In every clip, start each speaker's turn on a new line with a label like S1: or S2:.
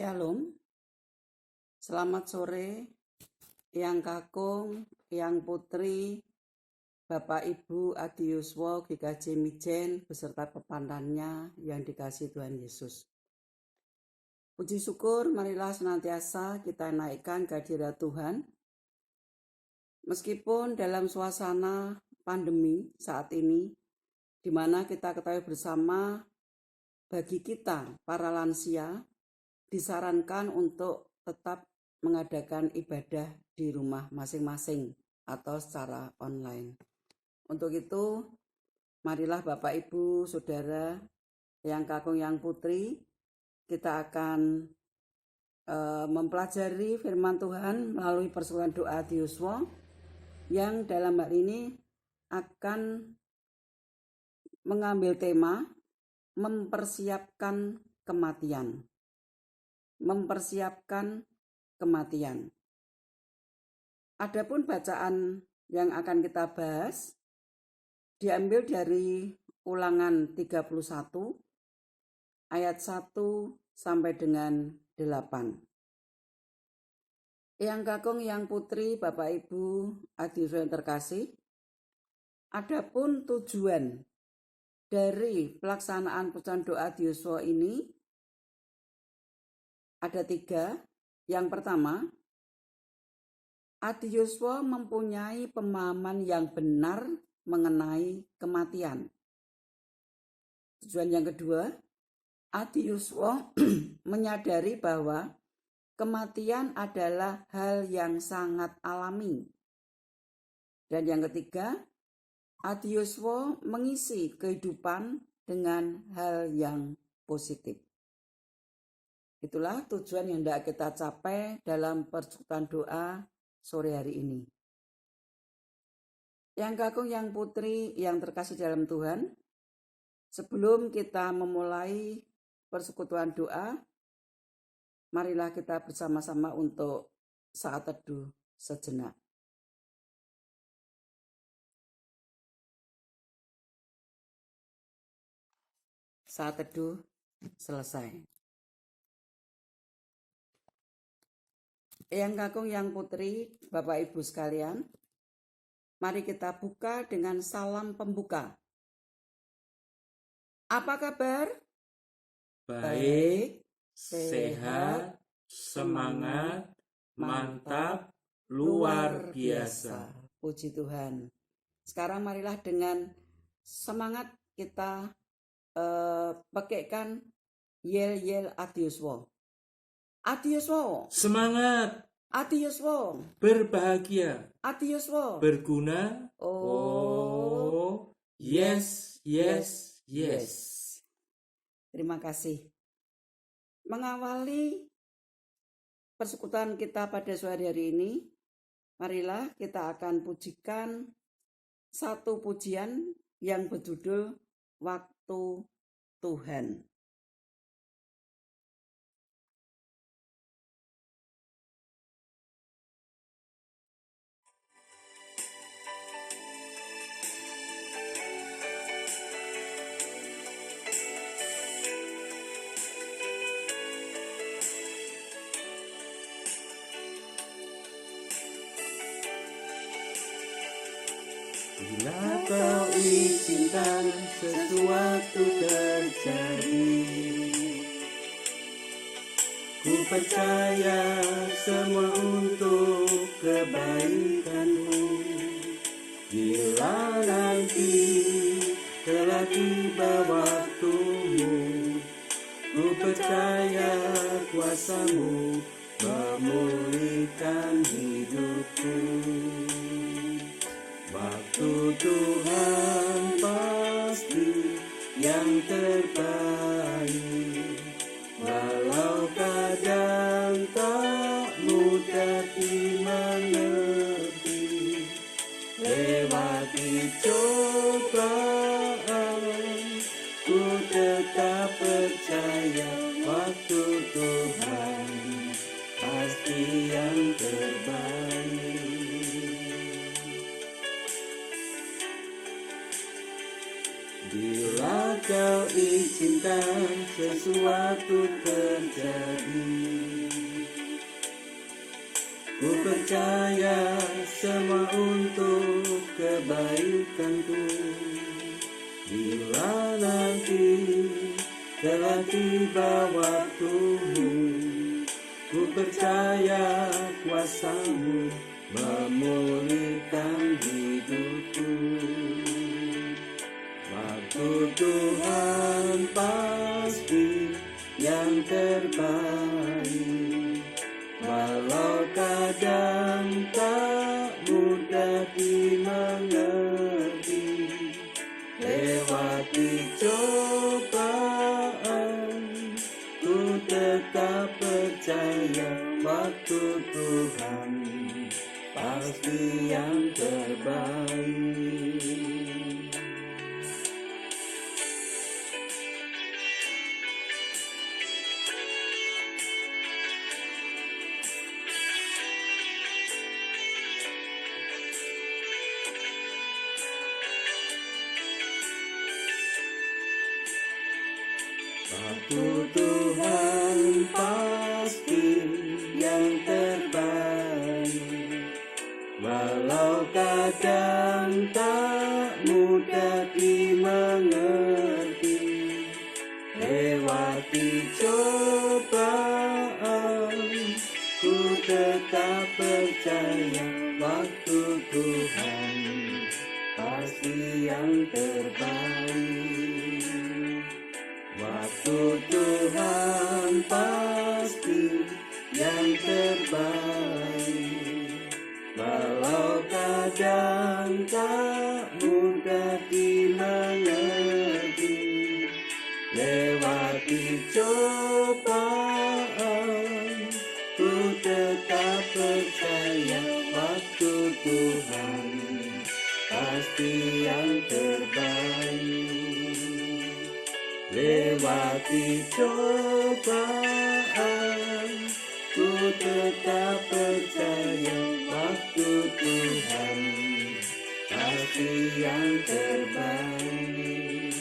S1: Shalom, selamat sore, Eyang Kakung, Eyang Putri, Bapak Ibu Adi Yuswo, GKJ Mijen, beserta pepandannya yang dikasihi Tuhan Yesus. Puji syukur, marilah senantiasa kita naikkan kehadirat Tuhan. Meskipun dalam suasana pandemi saat ini, di mana kita ketahui bersama, bagi kita, para lansia, disarankan untuk tetap mengadakan ibadah di rumah masing-masing atau secara online. Untuk itu, marilah Bapak Ibu, Saudara, Eyang Kakung, Eyang Putri, kita akan mempelajari firman Tuhan melalui persekutuan doa Adi Yuswo yang dalam hal ini akan mengambil tema mempersiapkan kematian. Mempersiapkan kematian. Adapun bacaan yang akan kita bahas diambil dari Ulangan 31 ayat 1 sampai dengan 8. Eyang Kakung, Eyang Putri, Bapak Ibu Adi Yuswo yang terkasih, adapun tujuan dari pelaksanaan persekutuan doa Adi Yuswo ini ada 3. Yang pertama, Adi Yuswo mempunyai pemahaman yang benar mengenai kematian. Tujuan yang kedua, Adi Yuswo menyadari bahwa kematian adalah hal yang sangat alami. Dan yang ketiga, Adi Yuswo mengisi kehidupan dengan hal yang positif. Itulah tujuan yang hendak kita capai dalam persekutuan doa sore hari ini. Eyang Kakung, Eyang Putri yang terkasih dalam Tuhan, sebelum kita memulai persekutuan doa, marilah kita bersama-sama untuk saat teduh sejenak. Saat teduh selesai. Eyang Kakung, Eyang Putri, Bapak Ibu sekalian, mari kita buka dengan salam pembuka. Apa kabar?
S2: Baik, sehat, semangat, mantap, luar biasa.
S1: Puji Tuhan. Sekarang marilah dengan semangat kita pakaikan yel-yel Adi Yuswo. Adi Yuswo.
S2: Semangat.
S1: Adi Yuswo.
S2: Berbahagia.
S1: Adi Yuswo.
S2: Berguna.
S1: Oh,
S2: yes, yes, yes.
S1: Terima kasih. Mengawali persekutuan kita pada sore hari ini, marilah kita akan pujikan satu pujian yang berjudul Waktu Tuhan.
S2: Bila kau izinkan sesuatu terjadi, ku percaya semua untuk kebaikanmu. Bila nanti telah tiba waktumu, ku percaya kuasamu memulihkan hidupku. Waktu Tuhan pasti yang terbaik, walau kadang tak mudah dimengerti. Lewati cobaan, ku tetap percaya waktu Tuhan pasti yang terbaik. Bila Kau izinkan sesuatu terjadi. Ku percaya semua untuk kebaikanku. Bila nanti telah tiba waktumu, ku percaya kuasa-Mu memulihkan hidupku. Waktu Tuhan pasti yang terbaik, walau kadang tak mudah dimengerti. Lewati cobaan, ku tetap percaya waktu Tuhan pasti yang terbaik. Waktu Tuhan pasti yang terbaik, walau kadang tak mudah dimengerti. Lewati cobaan, ku tetap percaya waktu Tuhan pasti yang terbaik. Waktu Tuhan pasti yang terbaik, walau kadang tak mudah dimengerti. Lewati cobaan, ku tetap percaya waktu Tuhan pasti yang terbaik. Lewati cobaan, ku tetap percaya waktu Tuhan pasti yang terbaik.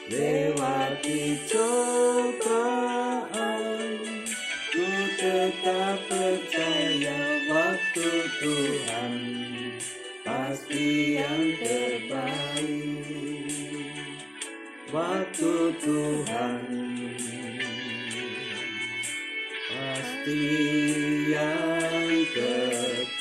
S2: Lewati cobaan, ku tetap percaya waktu Tuhan pasti yang terbaik. Waktu Tuhan pasti yang terbaik.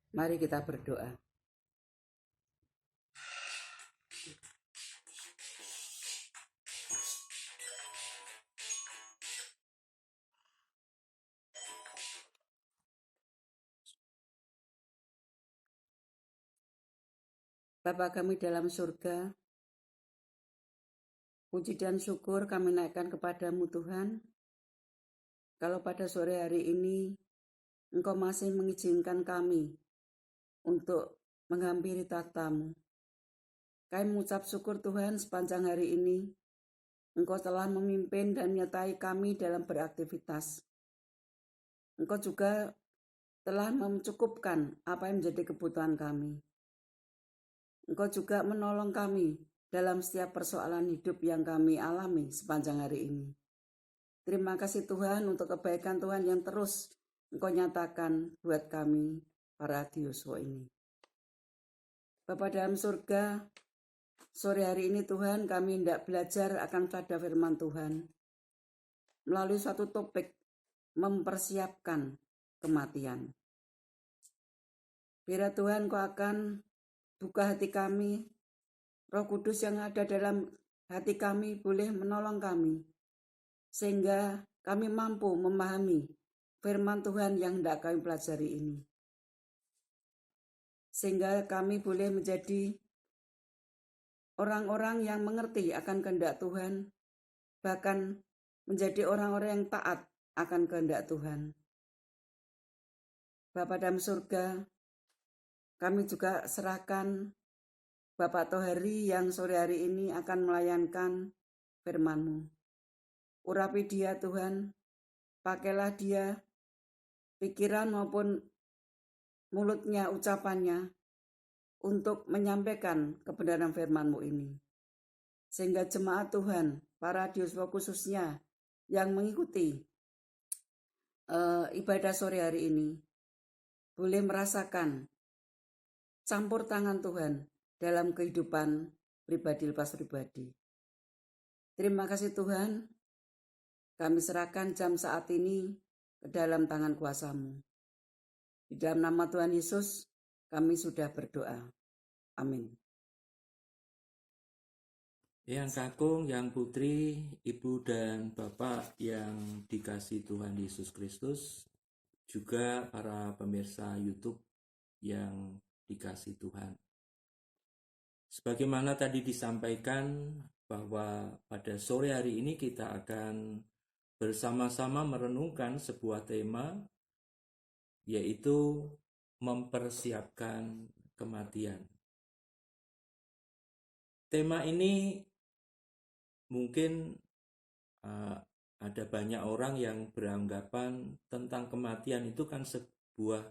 S1: Mari kita berdoa. Bapa kami dalam surga, puji dan syukur kami naikkan kepadamu Tuhan. Kalau pada sore hari ini Engkau masih mengizinkan kami untuk menghampiri takhta-Mu. Kami mengucap syukur Tuhan sepanjang hari ini Engkau telah memimpin dan menyertai kami dalam beraktivitas. Engkau juga telah mencukupkan apa yang menjadi kebutuhan kami. Engkau juga menolong kami dalam setiap persoalan hidup yang kami alami sepanjang hari ini. Terima kasih Tuhan untuk kebaikan Tuhan yang terus Engkau nyatakan buat kami para Dioswo ini. Bapa dalam surga, sore hari ini Tuhan kami hendak belajar akan sabda firman Tuhan melalui suatu topik mempersiapkan kematian. Biar Tuhan Kau akan buka hati kami, Roh Kudus yang ada dalam hati kami boleh menolong kami, sehingga kami mampu memahami firman Tuhan yang hendak kami pelajari ini. sehingga kami boleh menjadi orang-orang yang mengerti akan kehendak Tuhan, bahkan menjadi orang-orang yang taat akan kehendak Tuhan. Bapa dalam surga, kami juga serahkan Bapak Tohari yang sore hari ini akan melayankan firman-Mu. Urapi dia Tuhan, pakailah dia, pikiran maupun mulutnya, ucapannya, untuk menyampaikan kebenaran firman-Mu ini. Sehingga jemaat Tuhan, para diuswa khususnya yang mengikuti ibadah sore hari ini, boleh merasakan campur tangan Tuhan dalam kehidupan pribadi lepas pribadi. Terima kasih Tuhan, kami serahkan jam saat ini ke dalam tangan kuasa-Mu. Di dalam nama Tuhan Yesus, kami sudah berdoa. Amin.
S2: Yang Kakung, yang Putri, Ibu dan Bapak yang dikasihi Tuhan Yesus Kristus, juga para pemirsa YouTube yang dikasihi Tuhan. Sebagaimana tadi disampaikan bahwa pada sore hari ini kita akan bersama-sama merenungkan sebuah tema, yaitu mempersiapkan kematian. Tema ini mungkin ada banyak orang yang beranggapan tentang kematian itu kan sebuah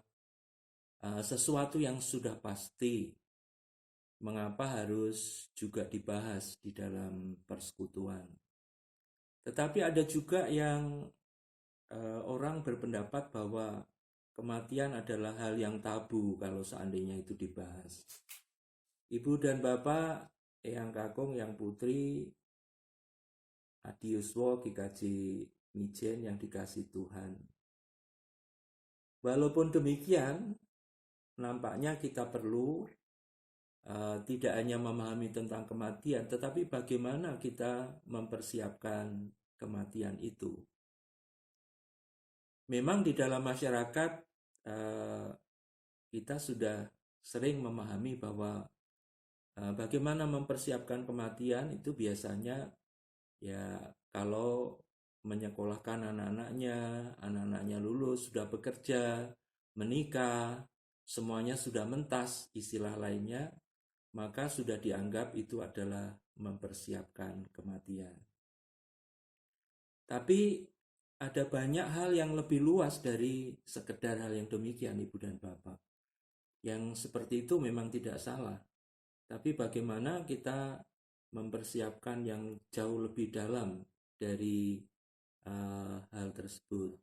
S2: sesuatu yang sudah pasti. Mengapa harus juga dibahas di dalam persekutuan? Tetapi ada juga yang orang berpendapat bahwa kematian adalah hal yang tabu kalau seandainya itu dibahas. Ibu dan Bapak, Eyang Kakung, Yang Putri, Adi Yuswo, GKJ Mijen yang dikasih Tuhan. Walaupun demikian, nampaknya kita perlu tidak hanya memahami tentang kematian, tetapi bagaimana kita mempersiapkan kematian itu. Memang di dalam masyarakat kita sudah sering memahami bahwa bagaimana mempersiapkan kematian itu biasanya ya kalau menyekolahkan anak-anaknya lulus, sudah bekerja, menikah, semuanya sudah mentas, istilah lainnya, maka sudah dianggap itu adalah mempersiapkan kematian. Tapi ada banyak hal yang lebih luas dari sekedar hal yang demikian, Ibu dan Bapak. Yang seperti itu memang tidak salah. Tapi bagaimana kita mempersiapkan yang jauh lebih dalam dari hal tersebut.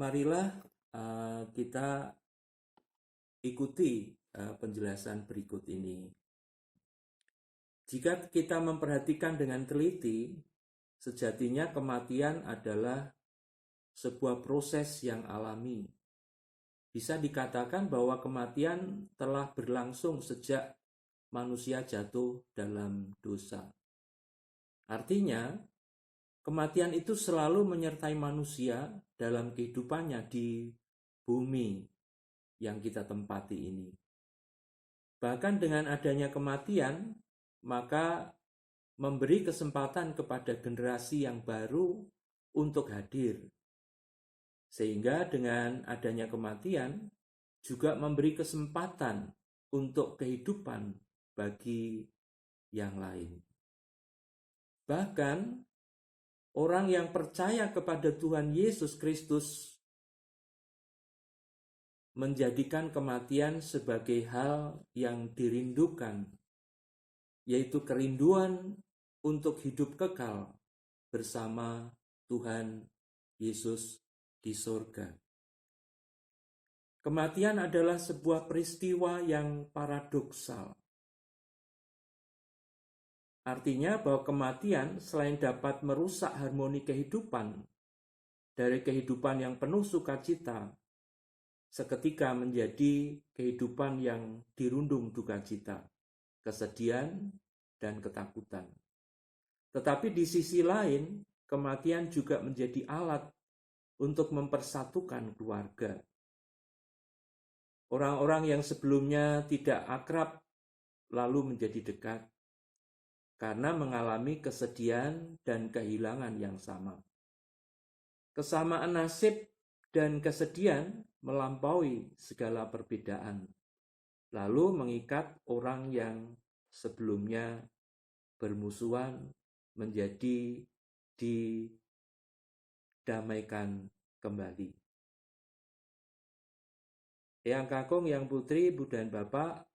S2: Marilah kita ikuti penjelasan berikut ini. Jika kita memperhatikan dengan teliti, sejatinya kematian adalah sebuah proses yang alami. Bisa dikatakan bahwa kematian telah berlangsung sejak manusia jatuh dalam dosa. Artinya, kematian itu selalu menyertai manusia dalam kehidupannya di bumi yang kita tempati ini. Bahkan dengan adanya kematian, maka memberi kesempatan kepada generasi yang baru untuk hadir. Sehingga dengan adanya kematian juga memberi kesempatan untuk kehidupan bagi yang lain. Bahkan orang yang percaya kepada Tuhan Yesus Kristus menjadikan kematian sebagai hal yang dirindukan, yaitu kerinduan untuk hidup kekal bersama Tuhan Yesus di surga. Kematian adalah sebuah peristiwa yang paradoksal. Artinya bahwa kematian selain dapat merusak harmoni kehidupan dari kehidupan yang penuh sukacita, seketika menjadi kehidupan yang dirundung duka cita, kesedihan, dan ketakutan. Tetapi di sisi lain, kematian juga menjadi alat untuk mempersatukan keluarga. Orang-orang yang sebelumnya tidak akrab lalu menjadi dekat karena mengalami kesedihan dan kehilangan yang sama. Kesamaan nasib dan kesedihan melampaui segala perbedaan, lalu mengikat orang yang sebelumnya bermusuhan menjadi didamaikan kembali. Yang kakung, yang putri, Ibu dan Bapak,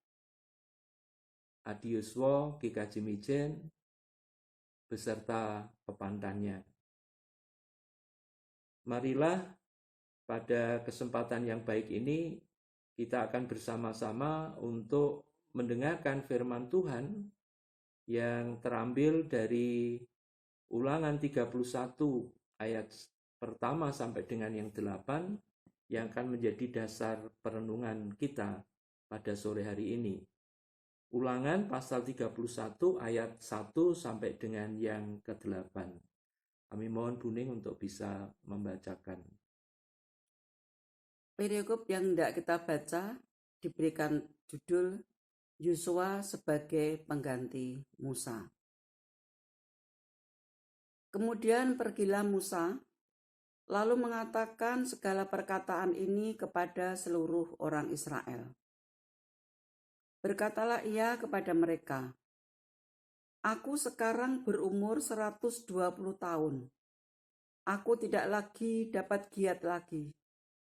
S2: Adi Yuswo, GKJ Mijen, beserta pepantannya. Marilah pada kesempatan yang baik ini kita akan bersama-sama untuk mendengarkan firman Tuhan yang terambil dari Ulangan 31 ayat pertama sampai dengan yang 8 yang akan menjadi dasar perenungan kita pada sore hari ini. Ulangan pasal 31 ayat 1 sampai dengan yang ke-8. Kami mohon Buning untuk bisa membacakan.
S1: Perikop yang hendak kita baca diberikan judul Yosua sebagai pengganti Musa. Kemudian pergilah Musa, lalu mengatakan segala perkataan ini kepada seluruh orang Israel. Berkatalah ia kepada mereka, "Aku sekarang berumur 120 tahun. Aku tidak lagi dapat giat lagi.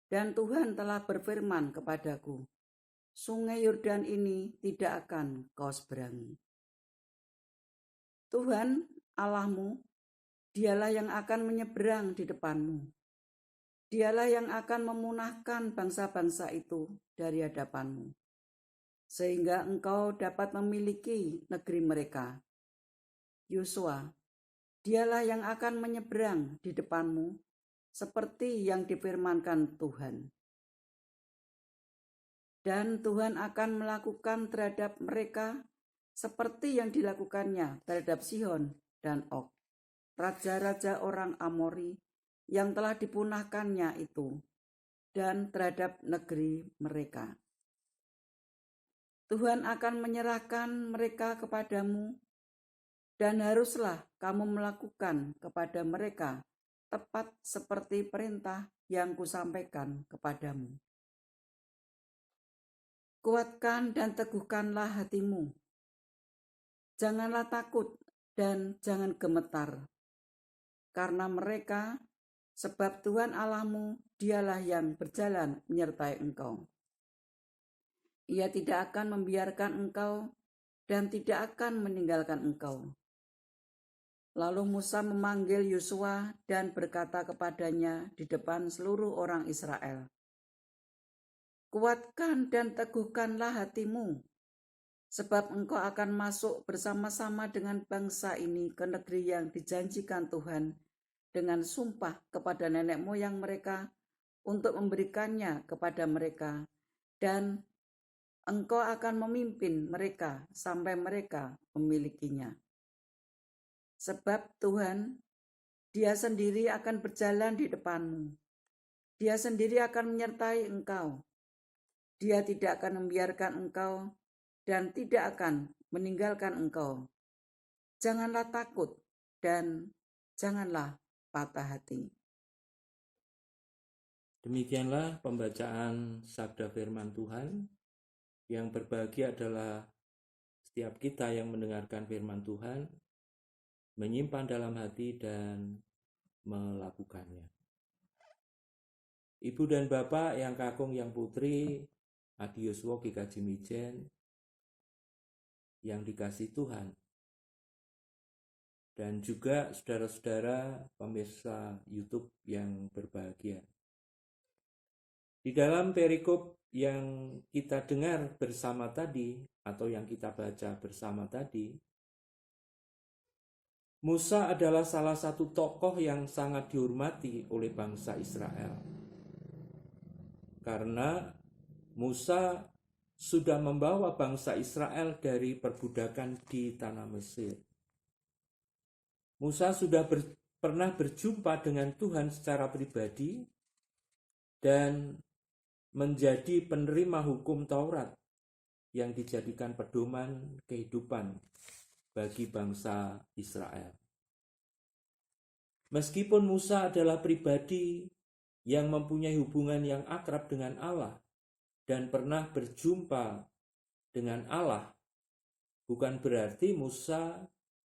S1: Dan Tuhan telah berfirman kepadaku, Sungai Yordan ini tidak akan kau seberangi. Tuhan Allahmu, dialah yang akan menyeberang di depanmu. Dialah yang akan memunahkan bangsa-bangsa itu dari hadapanmu, sehingga engkau dapat memiliki negeri mereka. Yosua, dialah yang akan menyeberang di depanmu, seperti yang difirmankan Tuhan. Dan Tuhan akan melakukan terhadap mereka seperti yang dilakukannya terhadap Sihon dan Og, raja-raja orang Amori yang telah dipunahkannya itu, dan terhadap negeri mereka. Tuhan akan menyerahkan mereka kepadamu, dan haruslah kamu melakukan kepada mereka tepat seperti perintah yang kusampaikan kepadamu. Kuatkan dan teguhkanlah hatimu. Janganlah takut dan jangan gemetar, karena mereka, sebab Tuhan Allahmu, dialah yang berjalan menyertai engkau. Ia tidak akan membiarkan engkau dan tidak akan meninggalkan engkau. Lalu Musa memanggil Yosua dan berkata kepadanya di depan seluruh orang Israel, "Kuatkan dan teguhkanlah hatimu, sebab engkau akan masuk bersama-sama dengan bangsa ini ke negeri yang dijanjikan Tuhan dengan sumpah kepada nenek moyang mereka untuk memberikannya kepada mereka, dan engkau akan memimpin mereka sampai mereka memilikinya. Sebab Tuhan, Dia sendiri akan berjalan di depanmu. Dia sendiri akan menyertai engkau. Dia tidak akan membiarkan engkau dan tidak akan meninggalkan engkau. Janganlah takut dan janganlah patah hati."
S2: Demikianlah pembacaan sabda firman Tuhan. Yang berbahagia adalah setiap kita yang mendengarkan firman Tuhan, menyimpan dalam hati dan melakukannya. Ibu dan Bapak, yang kakung, yang putri, Adi Yuswo, GKJ Mijen, yang dikasih Tuhan, dan juga saudara-saudara pemirsa YouTube yang berbahagia. Di dalam perikop yang kita dengar bersama tadi, atau yang kita baca bersama tadi, Musa adalah salah satu tokoh yang sangat dihormati oleh bangsa Israel. Karena Musa sudah membawa bangsa Israel dari perbudakan di tanah Mesir. Musa sudah pernah berjumpa dengan Tuhan secara pribadi dan menjadi penerima hukum Taurat yang dijadikan pedoman kehidupan bagi bangsa Israel. Meskipun Musa adalah pribadi yang mempunyai hubungan yang akrab dengan Allah dan pernah berjumpa dengan Allah, bukan berarti Musa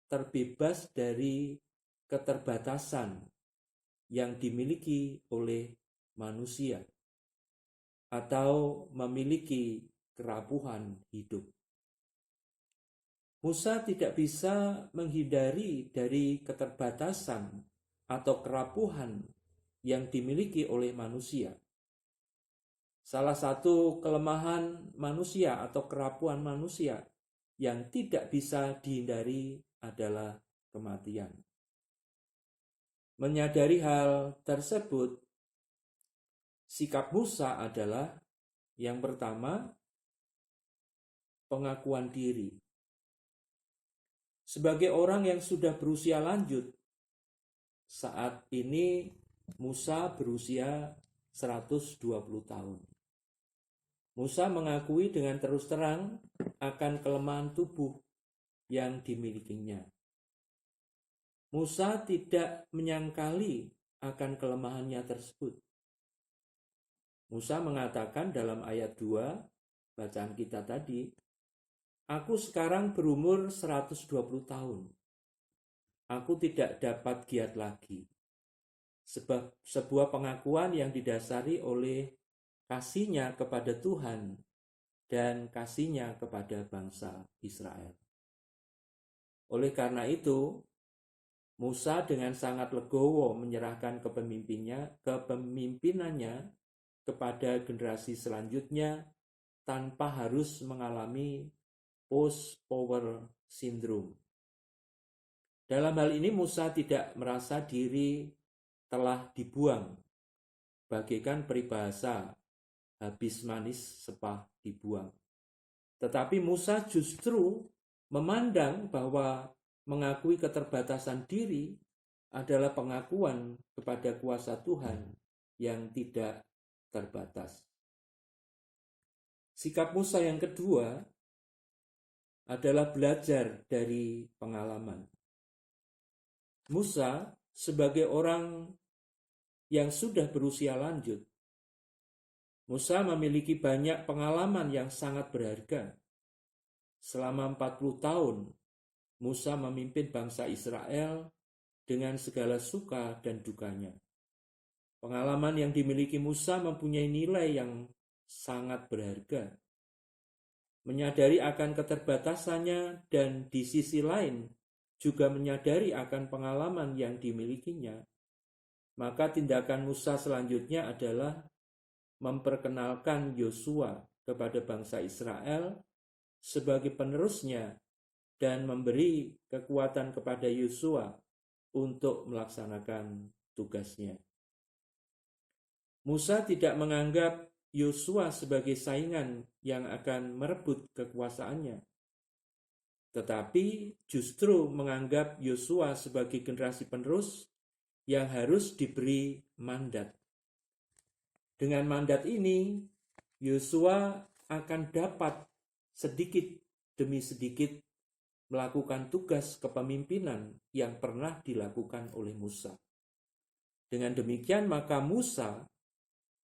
S2: terbebas dari keterbatasan yang dimiliki oleh manusia atau memiliki kerapuhan hidup. Musa tidak bisa menghindari dari keterbatasan atau kerapuhan yang dimiliki oleh manusia. Salah satu kelemahan manusia atau kerapuhan manusia yang tidak bisa dihindari adalah kematian. Menyadari hal tersebut, sikap Musa adalah yang pertama, pengakuan diri. Sebagai orang yang sudah berusia lanjut, saat ini Musa berusia 120 tahun. Musa mengakui dengan terus terang akan kelemahan tubuh yang dimilikinya. Musa tidak menyangkali akan kelemahannya tersebut. Musa mengatakan dalam ayat 2 bacaan kita tadi, "Aku sekarang berumur 120 tahun. Aku tidak dapat giat lagi." Sebuah pengakuan yang didasari oleh kasihnya kepada Tuhan dan kasihnya kepada bangsa Israel. Oleh karena itu, Musa dengan sangat legowo menyerahkan kepemimpinannya kepada generasi selanjutnya tanpa harus mengalami post-power syndrome. Dalam hal ini Musa tidak merasa diri telah dibuang, bagaikan peribahasa habis manis sepah dibuang. Tetapi Musa justru memandang bahwa mengakui keterbatasan diri adalah pengakuan kepada kuasa Tuhan yang tidak terbatas. Sikap Musa yang kedua adalah belajar dari pengalaman. Musa sebagai orang yang sudah berusia lanjut, Musa memiliki banyak pengalaman yang sangat berharga. Selama 40 tahun, Musa memimpin bangsa Israel dengan segala suka dan dukanya. Pengalaman yang dimiliki Musa mempunyai nilai yang sangat berharga. Menyadari akan keterbatasannya dan di sisi lain juga menyadari akan pengalaman yang dimilikinya, maka tindakan Musa selanjutnya adalah memperkenalkan Yosua kepada bangsa Israel sebagai penerusnya dan memberi kekuatan kepada Yosua untuk melaksanakan tugasnya. Musa tidak menganggap Yosua sebagai saingan yang akan merebut kekuasaannya, tetapi justru menganggap Yosua sebagai generasi penerus yang harus diberi mandat. Dengan mandat ini, Yosua akan dapat sedikit demi sedikit melakukan tugas kepemimpinan yang pernah dilakukan oleh Musa. Dengan demikian, maka Musa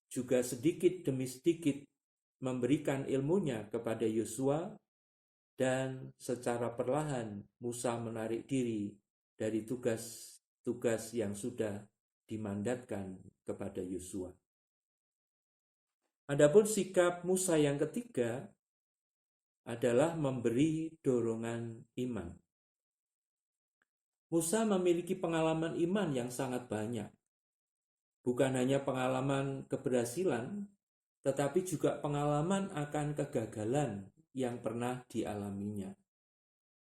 S2: juga sedikit demi sedikit memberikan ilmunya kepada Yosua, dan secara perlahan Musa menarik diri dari tugas-tugas yang sudah dimandatkan kepada Yosua. Adapun sikap Musa yang ketiga adalah memberi dorongan iman. Musa memiliki pengalaman iman yang sangat banyak. Bukan hanya pengalaman keberhasilan, tetapi juga pengalaman akan kegagalan yang pernah dialaminya.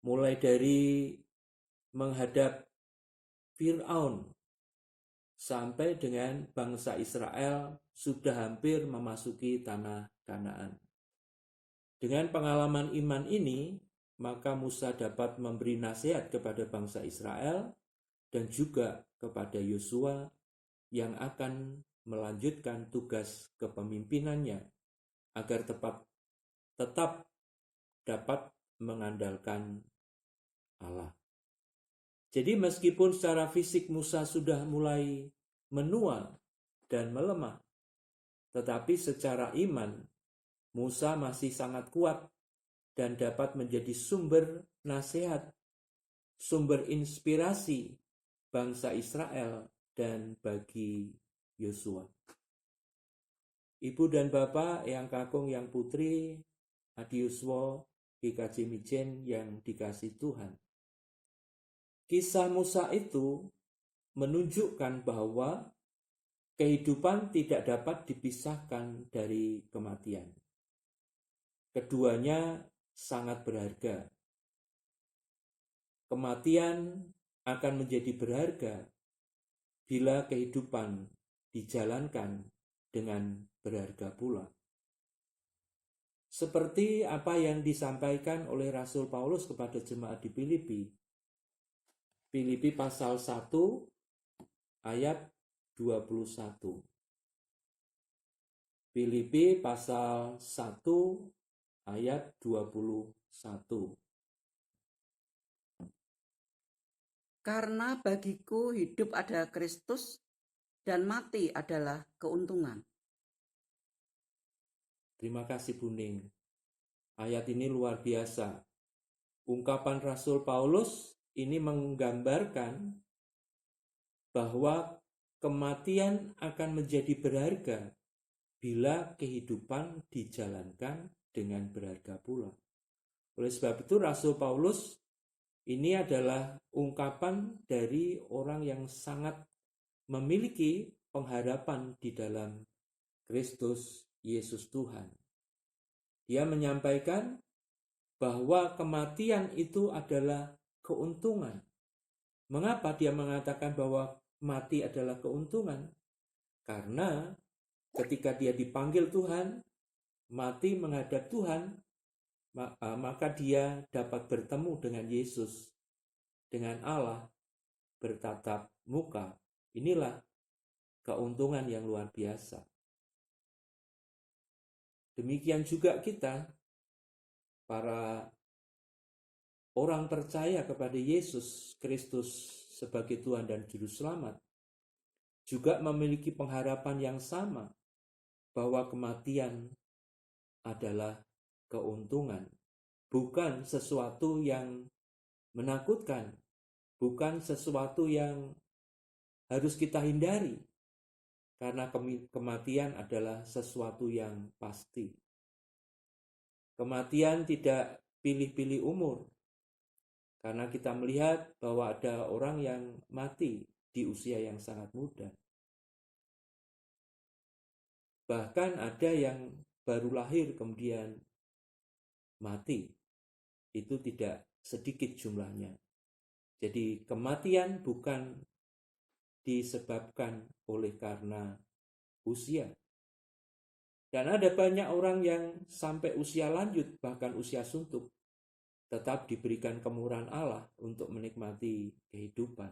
S2: Mulai dari menghadap Fir'aun sampai dengan bangsa Israel sudah hampir memasuki tanah Kanaan. Dengan pengalaman iman ini, maka Musa dapat memberi nasihat kepada bangsa Israel dan juga kepada Yosua yang akan melanjutkan tugas kepemimpinannya agar tetap dapat mengandalkan Allah. Jadi meskipun secara fisik Musa sudah mulai menua dan melemah, tetapi secara iman Musa masih sangat kuat dan dapat menjadi sumber nasihat, sumber inspirasi bangsa Israel dan bagi Yosua. Ibu dan Bapak, yang kakung, yang putri, Adi Yuswo, GKJ Mijen yang dikasih Tuhan. Kisah Musa itu menunjukkan bahwa kehidupan tidak dapat dipisahkan dari kematian. Keduanya sangat berharga. Kematian akan menjadi berharga bila kehidupan dijalankan dengan berharga pula. Seperti apa yang disampaikan oleh Rasul Paulus kepada jemaat di Filipi. Filipi pasal 1 ayat 21. Filipi pasal 1 ayat 21.
S1: Karena bagiku hidup adalah Kristus dan mati adalah keuntungan.
S2: Terima kasih Buning. Ayat ini luar biasa. Ungkapan Rasul Paulus ini menggambarkan bahwa kematian akan menjadi berharga bila kehidupan dijalankan dengan berharga pula. Oleh sebab itu Rasul Paulus ini adalah ungkapan dari orang yang sangat memiliki pengharapan di dalam Kristus Yesus Tuhan. Dia menyampaikan bahwa kematian itu adalah keuntungan. Mengapa dia mengatakan bahwa mati adalah keuntungan? Karena ketika dia dipanggil Tuhan, mati menghadap Tuhan, maka dia dapat bertemu dengan Yesus, dengan Allah, bertatap muka. Inilah keuntungan yang luar biasa. Demikian juga kita, para orang percaya kepada Yesus Kristus sebagai Tuhan dan Juru Selamat, juga memiliki pengharapan yang sama bahwa kematian adalah keuntungan, bukan sesuatu yang menakutkan, bukan sesuatu yang harus kita hindari, karena kematian adalah sesuatu yang pasti. Kematian tidak pilih-pilih umur, karena kita melihat bahwa ada orang yang mati di usia yang sangat muda. Bahkan ada yang baru lahir kemudian mati. Itu tidak sedikit jumlahnya. Jadi kematian bukan disebabkan oleh karena usia. Dan ada banyak orang yang sampai usia lanjut, bahkan usia suntuk, tetap diberikan kemurahan Allah untuk menikmati kehidupan.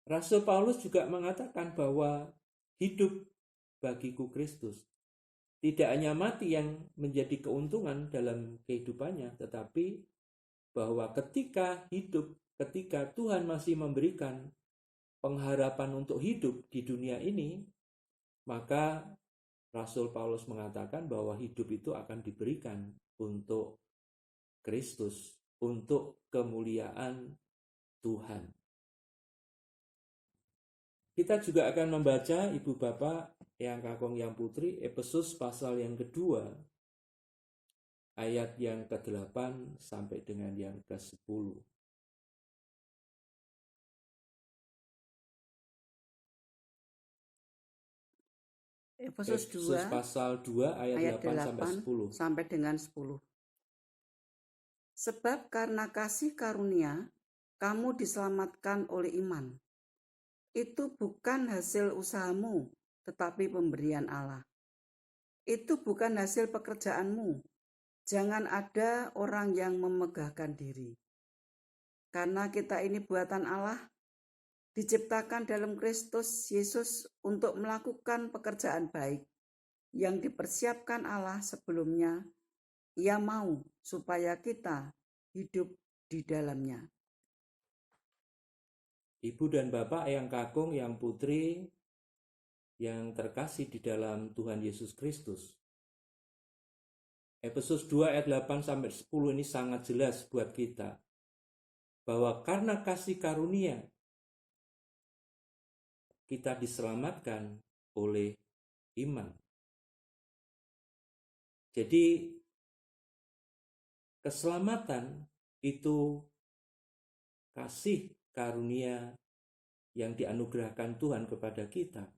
S2: Rasul Paulus juga mengatakan bahwa hidup bagiku Kristus. Tidak hanya mati yang menjadi keuntungan dalam kehidupannya, tetapi bahwa ketika Tuhan masih memberikan pengharapan untuk hidup di dunia ini, maka Rasul Paulus mengatakan bahwa hidup itu akan diberikan untuk Kristus, untuk kemuliaan Tuhan. Kita juga akan membaca, Ibu Bapak, yang kakung, yang putri, Efesus pasal yang kedua, ayat yang ke-8 sampai dengan yang ke-10.
S1: Efesus
S2: Efesus
S1: 2
S2: pasal 2 ayat 8
S1: sampai dengan 10. Sebab karena kasih karunia, kamu diselamatkan oleh iman. Itu bukan hasil usahamu, tetapi pemberian Allah. Itu bukan hasil pekerjaanmu. Jangan ada orang yang memegahkan diri. Karena kita ini buatan Allah, diciptakan dalam Kristus Yesus untuk melakukan pekerjaan baik yang dipersiapkan Allah sebelumnya. Ia mau supaya kita hidup di dalamnya.
S2: Ibu dan Bapak yang kakung, yang putri, yang terkasih di dalam Tuhan Yesus Kristus. Efesus 2 ayat 8 sampai 10 ini sangat jelas buat kita. Bahwa karena kasih karunia kita diselamatkan oleh iman. Jadi keselamatan itu kasih karunia yang dianugerahkan Tuhan kepada kita.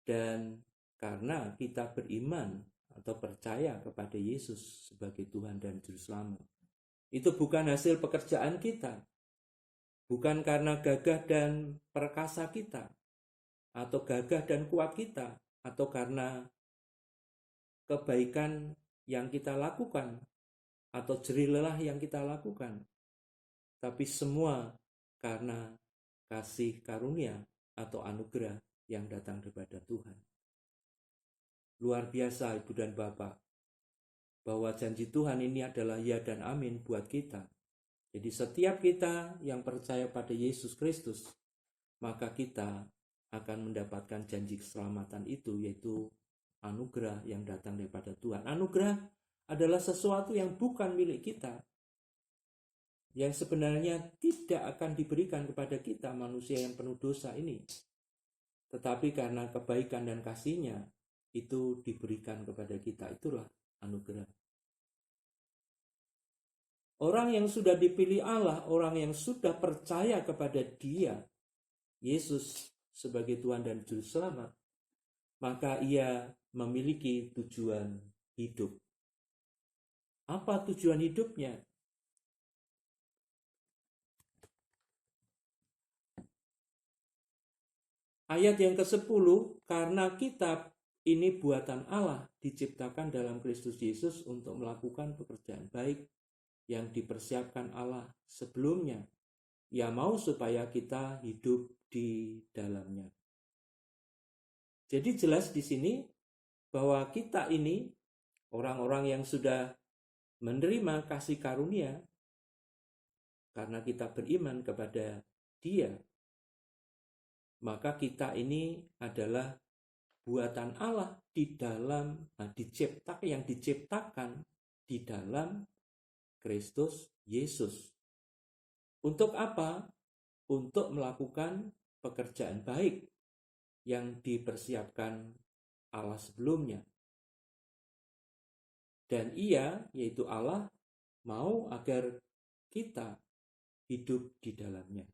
S2: Dan karena kita beriman atau percaya kepada Yesus sebagai Tuhan dan Juru Selamat. Itu bukan hasil pekerjaan kita. Bukan karena gagah dan perkasa kita. Atau gagah dan kuat kita. Atau karena kebaikan yang kita lakukan. Atau jerih lelah yang kita lakukan. Tapi semua karena kasih karunia atau anugerah yang datang daripada Tuhan. Luar biasa Ibu dan Bapak, bahwa janji Tuhan ini adalah ya dan amin buat kita. Jadi setiap kita yang percaya pada Yesus Kristus, maka kita akan mendapatkan janji keselamatan itu, yaitu anugerah yang datang daripada Tuhan. Anugerah adalah sesuatu yang bukan milik kita, yang sebenarnya tidak akan diberikan kepada kita manusia yang penuh dosa ini. Tetapi karena kebaikan dan kasih-Nya itu diberikan kepada kita, itulah anugerah. Orang yang sudah dipilih Allah, orang yang sudah percaya kepada Dia, Yesus sebagai Tuhan dan Juru Selamat, maka ia memiliki tujuan hidup. Apa tujuan hidupnya? Ayat yang ke-10, karena kita ini buatan Allah, diciptakan dalam Kristus Yesus untuk melakukan pekerjaan baik yang dipersiapkan Allah sebelumnya. Ia mau supaya kita hidup di dalamnya. Jadi jelas di sini bahwa kita ini orang-orang yang sudah menerima kasih karunia karena kita beriman kepada Dia. Maka kita ini adalah buatan Allah di dalam yang diciptakan di dalam Kristus Yesus. Untuk apa? Untuk melakukan pekerjaan baik yang dipersiapkan Allah sebelumnya. Dan Ia, yaitu Allah, mau agar kita hidup di dalamnya.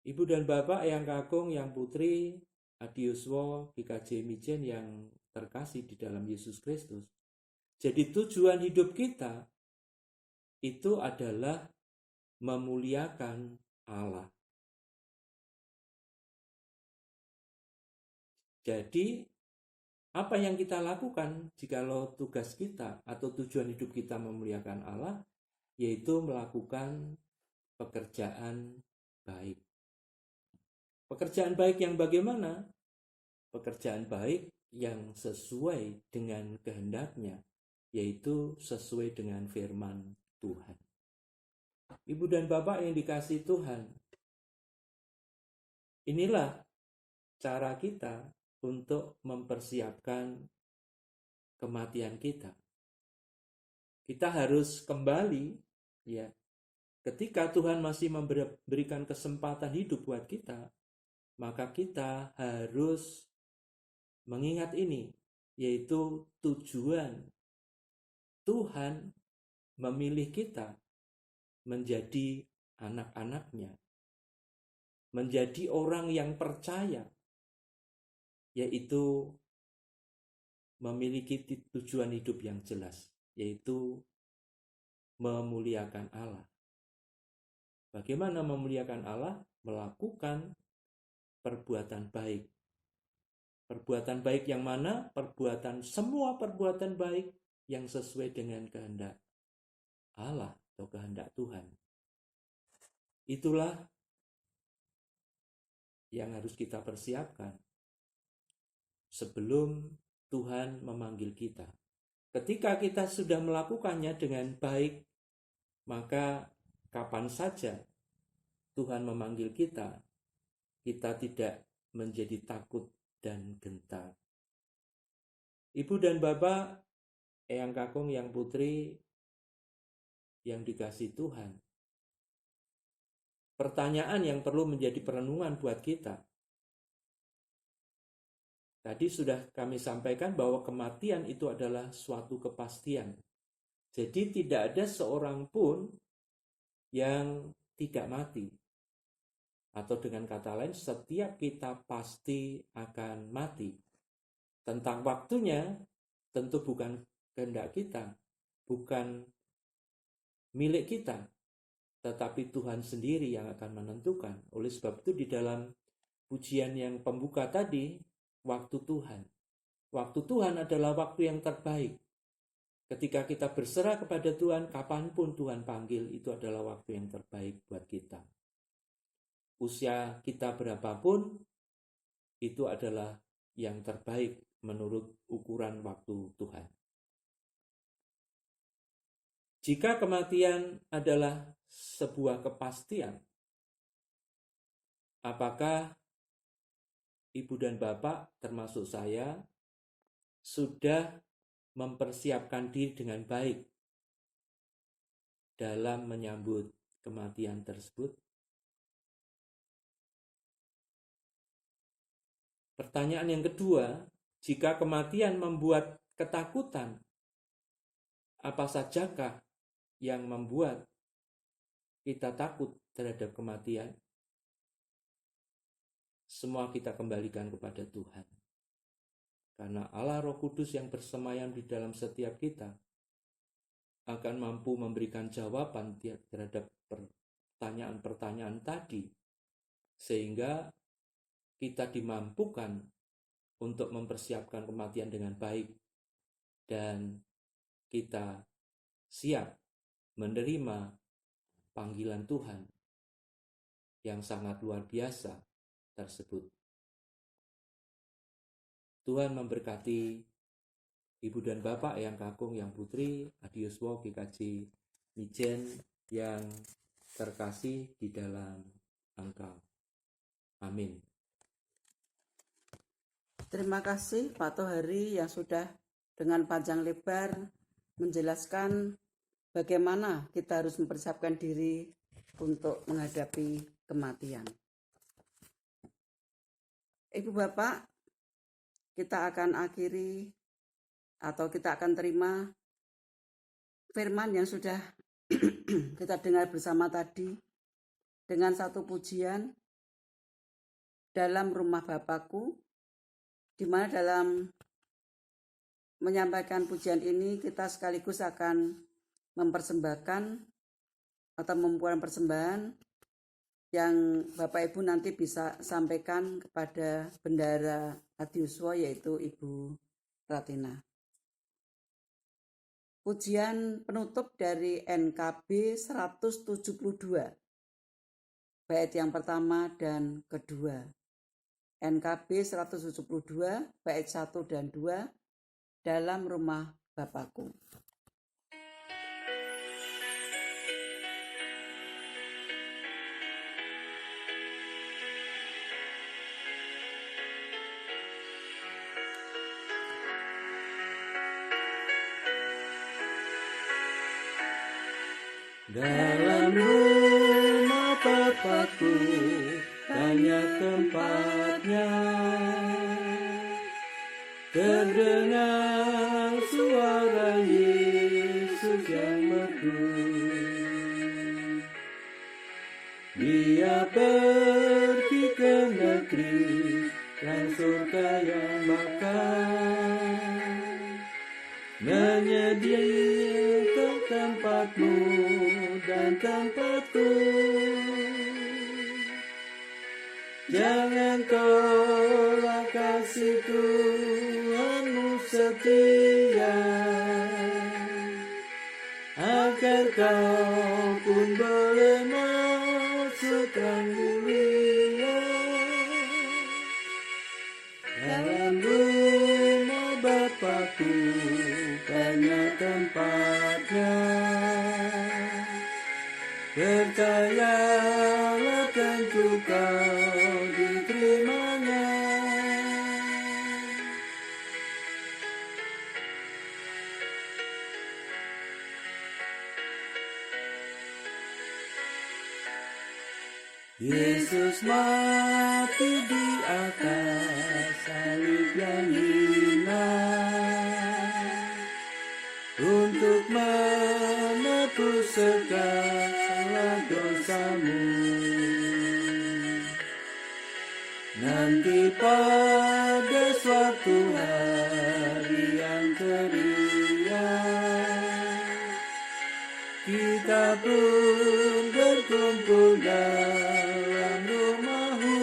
S2: Ibu dan Bapak yang kakung, yang putri, Adiuswo, GKJ Mijen yang terkasih di dalam Yesus Kristus. Jadi tujuan hidup kita itu adalah memuliakan Allah. Jadi apa yang kita lakukan jikalau tugas kita atau tujuan hidup kita memuliakan Allah, yaitu melakukan pekerjaan baik. Pekerjaan baik yang bagaimana? Pekerjaan baik yang sesuai dengan kehendak-Nya, yaitu sesuai dengan firman Tuhan. Ibu dan Bapak yang dikasihi Tuhan, inilah cara kita untuk mempersiapkan kematian kita. Kita harus kembali, ya, ketika Tuhan masih memberikan kesempatan hidup buat kita, maka kita harus mengingat ini, yaitu tujuan Tuhan memilih kita menjadi anak-anak-Nya, menjadi orang yang percaya, yaitu memiliki tujuan hidup yang jelas, yaitu memuliakan Allah. Bagaimana memuliakan Allah? Melakukan perbuatan baik. Perbuatan baik yang mana? Semua perbuatan baik yang sesuai dengan kehendak Allah atau kehendak Tuhan. Itulah yang harus kita persiapkan sebelum Tuhan memanggil kita. Ketika kita sudah melakukannya dengan baik, maka kapan saja Tuhan memanggil kita, kita tidak menjadi takut dan gentar. Ibu dan Bapak, Eyang Kakung, Yang Putri yang dikasihi Tuhan, pertanyaan yang perlu menjadi perenungan buat kita. Tadi sudah kami sampaikan bahwa kematian itu adalah suatu kepastian. Jadi tidak ada seorang pun yang tidak mati. Atau dengan kata lain, setiap kita pasti akan mati. Tentang waktunya, tentu bukan kehendak kita, bukan milik kita, tetapi Tuhan sendiri yang akan menentukan. Oleh sebab itu di dalam pujian yang pembuka tadi, waktu Tuhan. Waktu Tuhan adalah waktu yang terbaik. Ketika kita berserah kepada Tuhan, kapanpun Tuhan panggil, itu adalah waktu yang terbaik buat kita. Usia kita berapapun, itu adalah yang terbaik menurut ukuran waktu Tuhan. Jika kematian adalah sebuah kepastian, apakah Ibu dan Bapak, termasuk saya, sudah mempersiapkan diri dengan baik dalam menyambut kematian tersebut? Pertanyaan yang kedua, jika kematian membuat ketakutan, apa sajakah yang membuat kita takut terhadap kematian? Semua kita kembalikan kepada Tuhan. Karena Allah Roh Kudus yang bersemayam di dalam setiap kita akan mampu memberikan jawaban terhadap pertanyaan-pertanyaan tadi, sehingga kita dimampukan untuk mempersiapkan kematian dengan baik dan kita siap menerima panggilan Tuhan yang sangat luar biasa tersebut. Tuhan memberkati Ibu dan Bapak, Eyang Kakung, Yang Putri, Adiuswo, GKJ Mijen yang terkasih di dalam Engkau. Amin.
S1: Terima kasih Pak Tohari yang sudah dengan panjang lebar menjelaskan bagaimana kita harus mempersiapkan diri untuk menghadapi kematian. Ibu Bapak, kita akan akhiri atau kita akan terima firman yang sudah kita dengar bersama tadi dengan satu pujian dalam rumah Bapakku, di mana dalam menyampaikan pujian ini kita sekaligus akan mempersembahkan atau membuat persembahan yang Bapak Ibu nanti bisa sampaikan kepada Bendahara Adiuswo, yaitu Ibu Ratina. Pujian penutup dari NKB 172, bait yang pertama dan kedua. NKB 172, bait 1 dan 2, dalam rumah Bapakku.
S2: Dalam rumah Bapakku banyak tempatnya, terdengar suara Yesus yang merdu. Dia pergi ke negeri dan surga yang bakal, menyediakan tempatmu dan tempatku. Jangan tolak kasih Tuhanmu setia, agar kau pun boleh masuk percayalah tentu kau diterimanya. Yesus mati di atas salib yang hina untuk menebus segala dosamu. Nanti pada suatu hari yang ceria, kita pun berkumpul dalam rumahmu.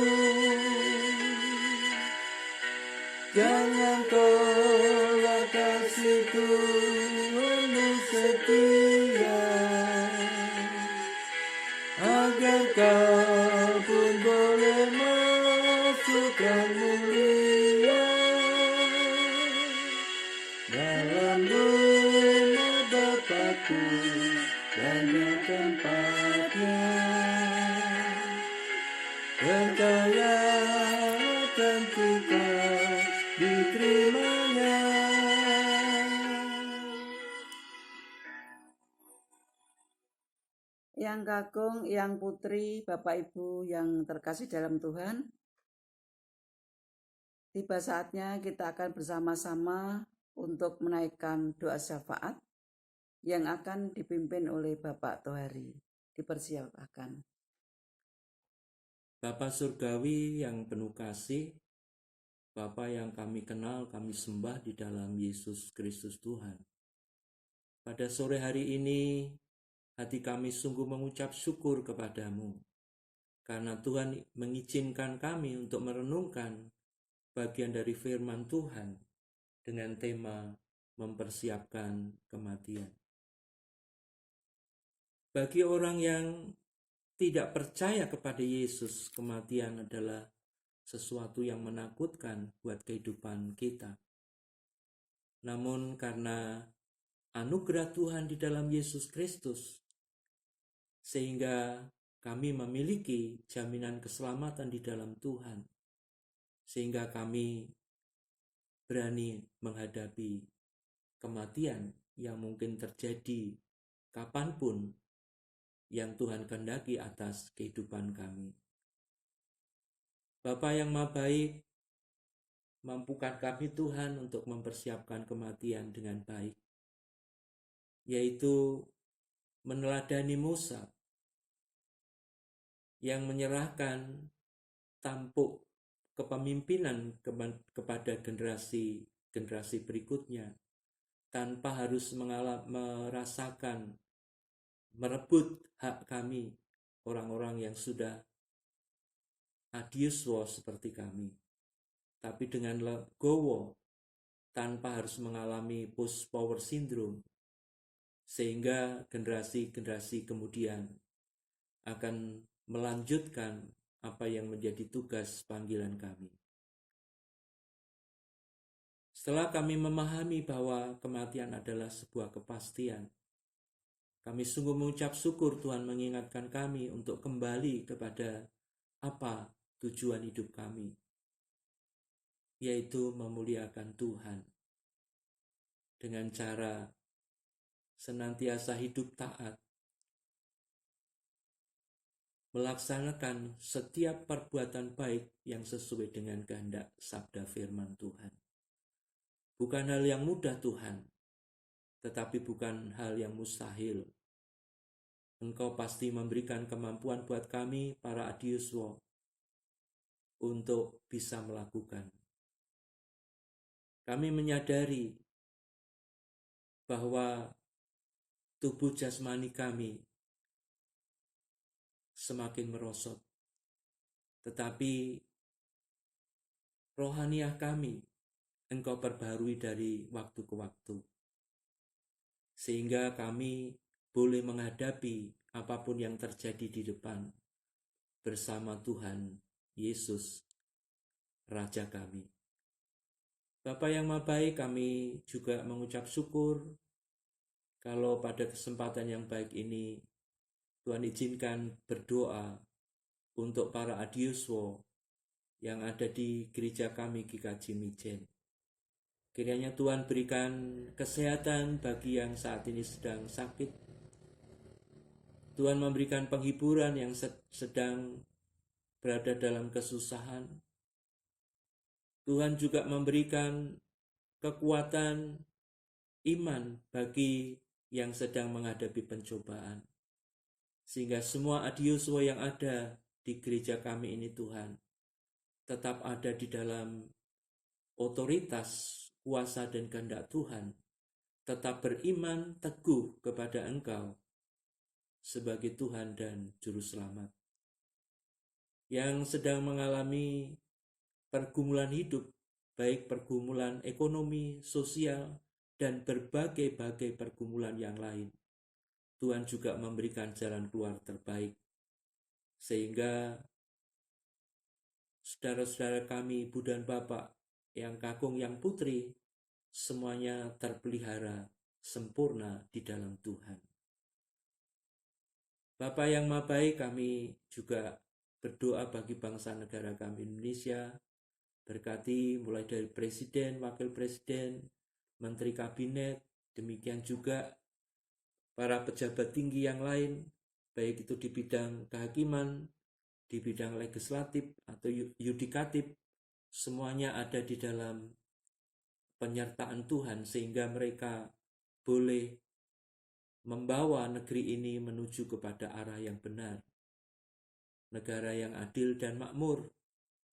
S2: Jangan tolak kasih Tuhanmu setia, agar kau pun boleh masuk yang mulia dalam rumah Bapakku. Banyak tempatnya, percaya tentu kau diterimanya.
S1: Yang kakung, yang putri, Bapak Ibu yang terkasih dalam Tuhan, tiba saatnya kita akan bersama-sama untuk menaikkan doa syafaat yang akan dipimpin oleh Bapak Tohari. Dipersilakan.
S2: Bapa Surgawi yang penuh kasih, Bapa yang kami kenal, kami sembah di dalam Yesus Kristus Tuhan. Pada sore hari ini, hati kami sungguh mengucap syukur kepadamu, karena Tuhan mengizinkan kami untuk merenungkan bagian dari firman Tuhan dengan tema mempersiapkan kematian. Bagi orang yang tidak percaya kepada Yesus, kematian adalah sesuatu yang menakutkan buat kehidupan kita. Namun karena anugerah Tuhan di dalam Yesus Kristus, sehingga kami memiliki jaminan keselamatan di dalam Tuhan, sehingga kami berani menghadapi kematian yang mungkin terjadi kapanpun yang Tuhan kehendaki atas kehidupan kami. Bapa yang Maha Baik, mampukan kami Tuhan untuk mempersiapkan kematian dengan baik, yaitu meneladani Musa yang menyerahkan tampuk kepemimpinan kepada generasi berikutnya tanpa harus merasakan merebut hak kami, orang-orang yang sudah adiuswa seperti kami, tapi dengan legowo, tanpa harus mengalami post power syndrome, sehingga generasi-generasi kemudian akan melanjutkan apa yang menjadi tugas panggilan kami. Setelah kami memahami bahwa kematian adalah sebuah kepastian, kami sungguh mengucap syukur Tuhan mengingatkan kami untuk kembali kepada apa tujuan hidup kami, yaitu memuliakan Tuhan dengan cara senantiasa hidup taat, melaksanakan setiap perbuatan baik yang sesuai dengan kehendak sabda firman Tuhan. Bukan hal yang mudah Tuhan, tetapi bukan hal yang mustahil. Engkau pasti memberikan kemampuan buat kami, para adiuswa, untuk bisa melakukan. Kami menyadari bahwa tubuh jasmani kami semakin merosot, tetapi rohaniah kami Engkau perbarui dari waktu ke waktu, sehingga kami boleh menghadapi apapun yang terjadi di depan bersama Tuhan Yesus, Raja kami. Bapa yang Maha Baik, kami juga mengucap syukur kalau pada kesempatan yang baik ini Tuhan izinkan berdoa untuk para adiuswo yang ada di gereja kami GKJ Mijen. Kiranya Tuhan berikan kesehatan bagi yang saat ini sedang sakit. Tuhan memberikan penghiburan yang sedang berada dalam kesusahan. Tuhan juga memberikan kekuatan iman bagi yang sedang menghadapi pencobaan. Sehingga semua adiuswo yang ada di gereja kami ini Tuhan tetap ada di dalam otoritas, kuasa dan kehendak Tuhan, tetap beriman teguh kepada Engkau sebagai Tuhan dan Juru Selamat. Yang sedang mengalami pergumulan hidup, baik pergumulan ekonomi, sosial, dan berbagai-bagai pergumulan yang lain, Tuhan juga memberikan jalan keluar terbaik, sehingga saudara-saudara kami, Ibu dan Bapak, yang kakung, yang putri, semuanya terpelihara sempurna di dalam Tuhan. Bapa yang Maha Baik, kami juga berdoa bagi bangsa negara kami Indonesia, berkati mulai dari Presiden, Wakil Presiden, Menteri Kabinet, demikian juga para pejabat tinggi yang lain, baik itu di bidang kehakiman, di bidang legislatif atau yudikatif, semuanya ada di dalam penyertaan Tuhan sehingga mereka boleh membawa negeri ini menuju kepada arah yang benar, negara yang adil dan makmur,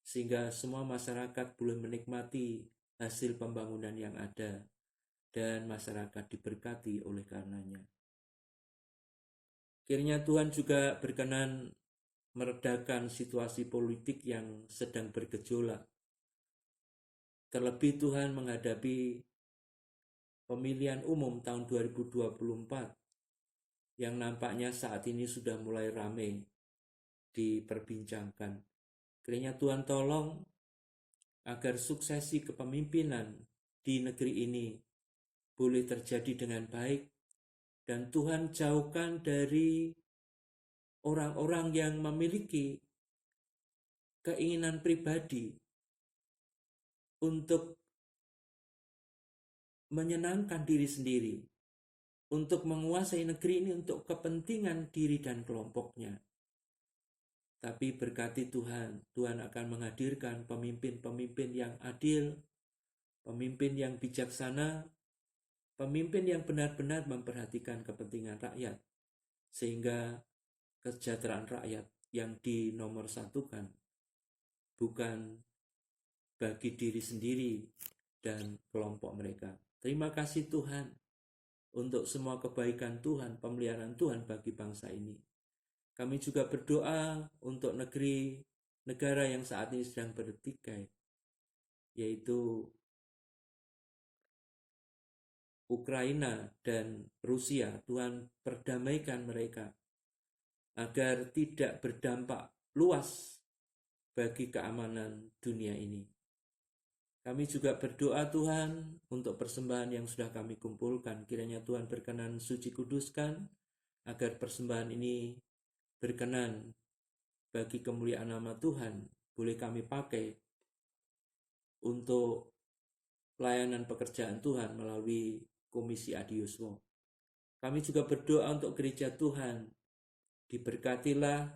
S2: sehingga semua masyarakat boleh menikmati hasil pembangunan yang ada dan masyarakat diberkati oleh karenanya. Kiranya Tuhan juga berkenan meredakan situasi politik yang sedang bergejolak. Terlebih Tuhan menghadapi pemilihan umum tahun 2024 yang nampaknya saat ini sudah mulai ramai diperbincangkan. Kiranya Tuhan tolong agar suksesi kepemimpinan di negeri ini boleh terjadi dengan baik, dan Tuhan jauhkan dari orang-orang yang memiliki keinginan pribadi untuk menyenangkan diri sendiri, untuk menguasai negeri ini untuk kepentingan diri dan kelompoknya. Tapi berkati Tuhan, Tuhan akan menghadirkan pemimpin-pemimpin yang adil, pemimpin yang bijaksana, pemimpin yang benar-benar memperhatikan kepentingan rakyat, sehingga kesejahteraan rakyat yang dinomorsatukan bukan bagi diri sendiri dan kelompok mereka. Terima kasih Tuhan untuk semua kebaikan Tuhan, pemeliharaan Tuhan bagi bangsa ini. Kami juga berdoa untuk negara yang saat ini sedang bertikai, yaitu Ukraina dan Rusia. Tuhan perdamaikan mereka agar tidak berdampak luas bagi keamanan dunia ini. Kami juga berdoa Tuhan untuk persembahan yang sudah kami kumpulkan. Kiranya Tuhan berkenan suci kuduskan agar persembahan ini berkenan bagi kemuliaan nama Tuhan, boleh kami pakai untuk pelayanan pekerjaan Tuhan melalui Komisi Adiuswo. Kami juga berdoa untuk gereja Tuhan, diberkatilah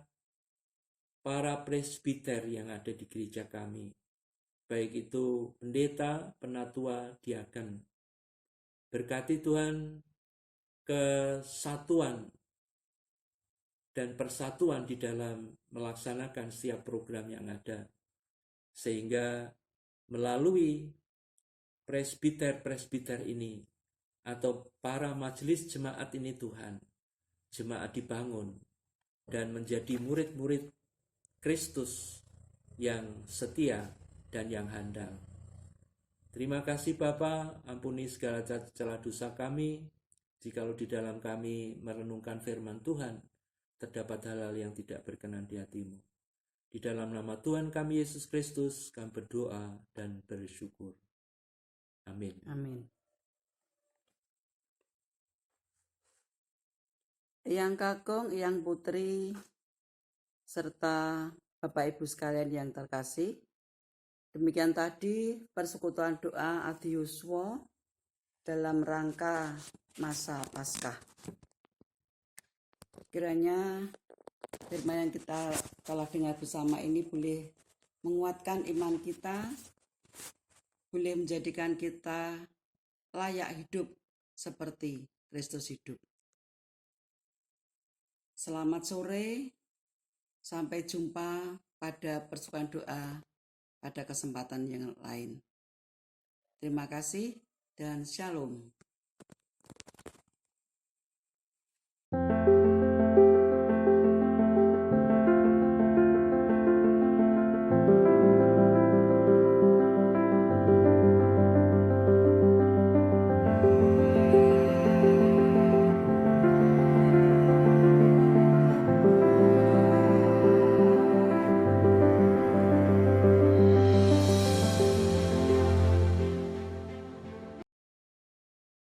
S2: para presbiter yang ada di gereja kami, baik itu pendeta, penatua, diaken. Berkati Tuhan kesatuan dan persatuan di dalam melaksanakan setiap program yang ada, sehingga melalui presbiter-presbiter ini atau para majelis jemaat ini Tuhan, jemaat dibangun dan menjadi murid-murid Kristus yang setia dan yang handal. Terima kasih Bapa, ampuni segala celah dosa kami, jikalau di dalam kami merenungkan firman Tuhan terdapat hal-hal yang tidak berkenan di hati-Mu. Di dalam nama Tuhan kami Yesus Kristus, kami berdoa dan bersyukur. Amin.
S1: Amin. Eyang Kakung, Eyang Putri, serta Bapak Ibu sekalian yang terkasih, demikian tadi persekutuan doa Adi Yuswo dalam rangka masa Paskah. Kiranya firman yang kita telah dengar bersama ini boleh menguatkan iman kita, boleh menjadikan kita layak hidup seperti Kristus hidup. Selamat sore, sampai jumpa pada persekutuan doa pada kesempatan yang lain. Terima kasih dan shalom.